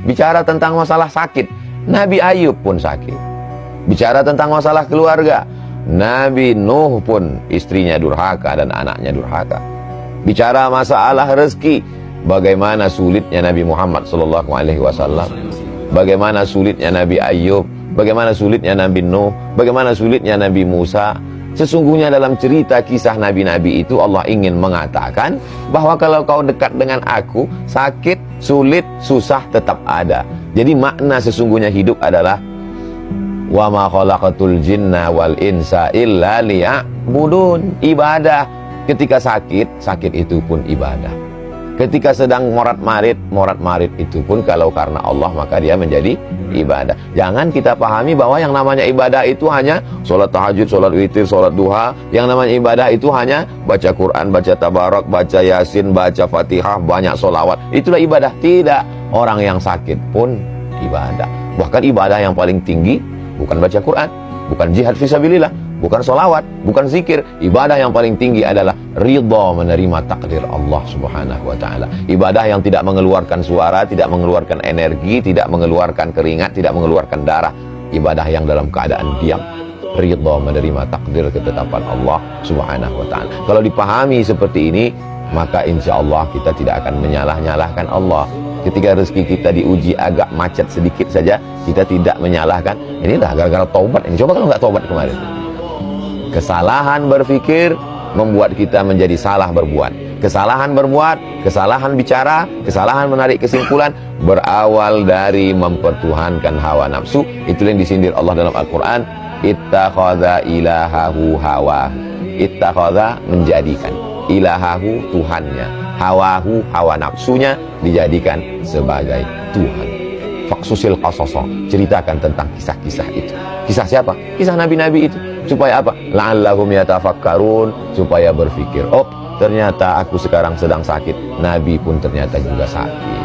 Bicara tentang masalah sakit, Nabi Ayub pun sakit. Bicara tentang masalah keluarga, Nabi Nuh pun istrinya durhaka dan anaknya durhaka. Bicara masalah rezeki, bagaimana sulitnya Nabi Muhammad SAW, bagaimana sulitnya Nabi Ayub, bagaimana sulitnya Nabi Nuh, bagaimana sulitnya Nabi Musa. Sesungguhnya dalam cerita kisah nabi-nabi itu Allah ingin mengatakan bahwa kalau kau dekat dengan aku, sakit, sulit, susah tetap ada. Jadi makna sesungguhnya hidup adalah wa ma khalaqatul jinna wal insa illa liya'budun. Ibadah. Ketika sakit, sakit itu pun ibadah. Ketika sedang morat-marit itu pun kalau karena Allah maka dia menjadi ibadah. Jangan kita pahami bahwa yang namanya ibadah itu hanya sholat tahajud, sholat witir, sholat duha. Yang namanya ibadah itu hanya baca Quran, baca tabarak, baca yasin, baca fatihah, banyak sholawat. Itulah ibadah. Tidak. Orang yang sakit pun ibadah. Bahkan ibadah yang paling tinggi bukan baca Quran, bukan jihad fisabilillah, bukan sholawat, bukan zikir. Ibadah yang paling tinggi adalah ridha menerima takdir Allah Subhanahu wa ta'ala. Ibadah yang tidak mengeluarkan suara, tidak mengeluarkan energi, tidak mengeluarkan keringat, tidak mengeluarkan darah. Ibadah yang dalam keadaan diam, ridha menerima takdir ketetapan Allah Subhanahu wa ta'ala. Kalau dipahami seperti ini, maka insya Allah kita tidak akan menyalah-nyalahkan Allah. Ketika rezeki kita diuji agak macet sedikit saja, kita tidak menyalahkan. Ini dah gara-gara taubat. Ini coba kalau nggak taubat kemarin. Kesalahan berpikir membuat kita menjadi salah berbuat. Kesalahan berbuat, kesalahan bicara, kesalahan menarik kesimpulan berawal dari mempertuhankan hawa nafsu. Itulah yang disindir Allah dalam Al-Quran. Ittakhadha ilahahu hawahu. Ittakhadha menjadikan. Ilahahu Tuhannya. Hawahu hawa nafsunya dijadikan sebagai Tuhan. Faksusil qasaso. Ceritakan tentang kisah-kisah itu. Kisah siapa? Kisah nabi-nabi itu. Supaya apa? La'allahum yatafakkarun, supaya berpikir, oh ternyata aku sekarang sedang sakit, Nabi pun ternyata juga sakit.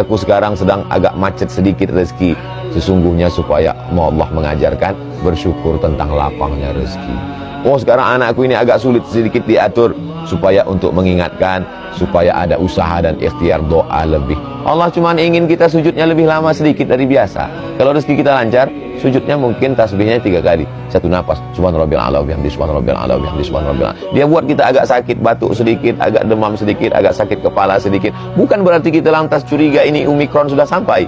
Aku sekarang sedang agak macet sedikit rezeki, sesungguhnya supaya Allah mengajarkan bersyukur tentang lapangnya rezeki. Oh sekarang anakku ini agak sulit sedikit diatur, supaya untuk mengingatkan, supaya ada usaha dan ikhtiar doa lebih. Allah cuma ingin kita sujudnya lebih lama sedikit dari biasa. Kalau rezeki kita lancar, sujudnya mungkin tasbihnya 3 kali, 1 napas, subhanarabbil a'la wa bihamdihi, subhanarabbil a'la wa bihamdihi, subhanarabbil a'la. Dia buat kita agak sakit batuk sedikit, agak demam sedikit, agak sakit kepala sedikit. Bukan berarti kita lantas curiga ini Omikron sudah sampai.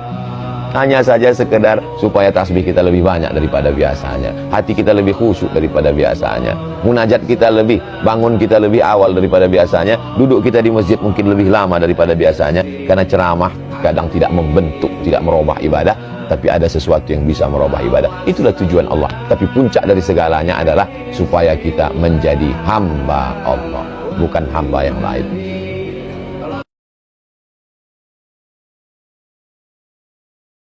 Hanya saja sekedar supaya tasbih kita lebih banyak daripada biasanya, hati kita lebih khusyuk daripada biasanya, munajat kita lebih, bangun kita lebih awal daripada biasanya, duduk kita di masjid mungkin lebih lama daripada biasanya. Karena ceramah kadang tidak membentuk, tidak merubah ibadah, tapi ada sesuatu yang bisa merubah ibadah. Itulah tujuan Allah. Tapi puncak dari segalanya adalah supaya kita menjadi hamba Allah, bukan hamba yang lain.